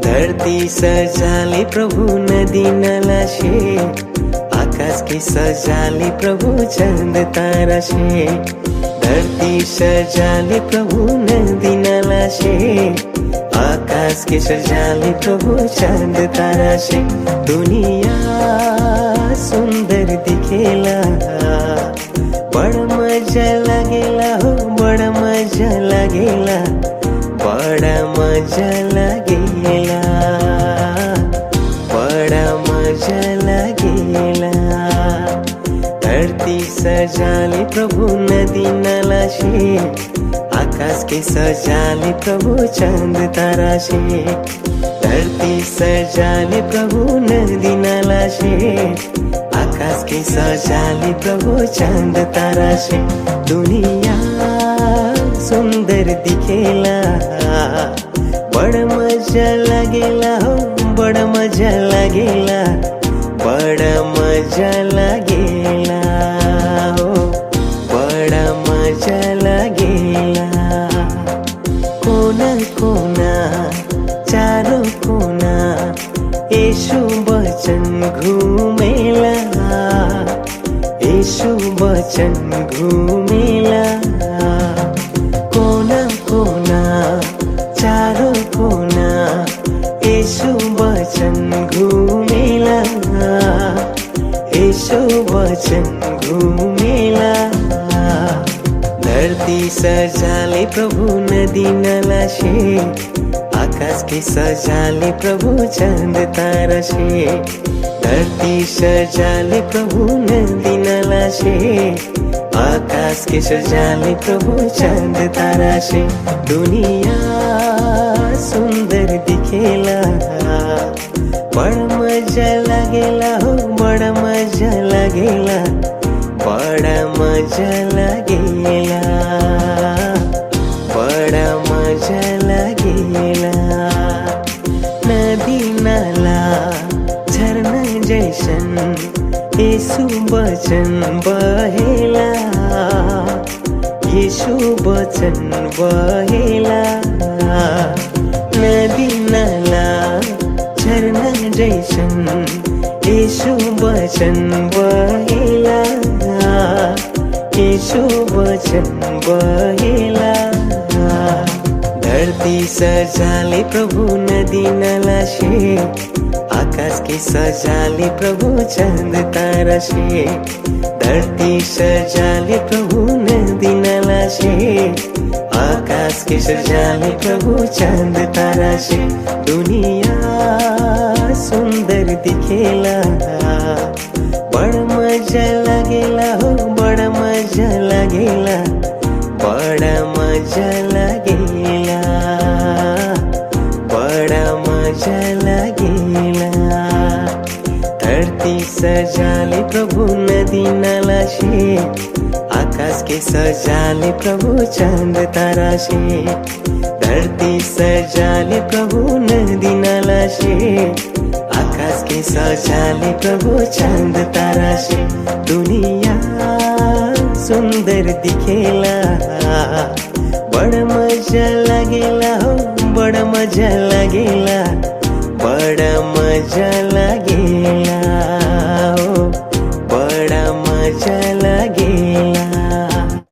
धरती सजाले प्रभु नदी नाला से, आकाश की सजाले प्रभु चंद तारा से। धरती सजाले प्रभु नदी नाला से, आकाश के सजाले प्रभु चंद तारा से। दुनिया सुंदर दिखेला, बड़ा मजा लगेला हो, बड़ा मजा लगेला, बड़ा मजा लगेला, बड़ा मजा लगेला। धरती सजाले प्रभु नदी नाला से, आकाश के सजाले प्रभु चंद तारा से। धरती सजाले प्रभु नदी नाला से, आकाश के सजाले प्रभु चंद तारा से। दुनिया सुंदर दिखेला, बड़ा मजा लगेला हो, बड़ा मजा लगेला, बड़ा मजा लगेला हो, बड़ा मजा लगेला। कोना कोना चारों कोना यीशु वचन घूमेला, यीशु वचन घूमेला। कोना कोना चारों कोना यीशु वचन घूमेला, यीशु वचन घूमेला। धरती सजाले प्रभु नदी नाला से, आकाश के सजाले प्रभु चंद तारा से। धरती सजाले प्रभु नदी नाला से, आकाश के सजाले प्रभु चंद तारा से। दुनिया सुंदर दिखेला, बड़ा मजा लगेला हो, बड़ा मजा लगेला, बड़ा मजा लगेला, बड़ा मजा लगेला। नदी नाला झरना जैसन यीशु वचन बहेला, यीशु वचन बहेला। नदी नाला झरना जैसन यीशु वचन बहेला, यीशु वचन बहेला। धरती सजाले प्रभु नदी नाला से, आकाश के सजाले प्रभु चंद तारा से। धरती सजाले प्रभु नदी नाला से, आकाश के सजाले प्रभु चंद तारा से। दुनिया सुंदर दिखेला, बड़ा मजा लगेला हो, बड़ा मजा लगेला, बड़ा मजा लगेला, बड़ा मजा लगेला। धरती सजाले प्रभु नदी नाला से, आकाश के सजाले प्रभु चंद तारा से। धरती सजाले प्रभु नदी नाला से, आकाश के सजाले प्रभु चंद तारा से। दुनिया सुंदर दिखेला, बड़ा मजा लगेला हो, बड़ा मजा लगेला।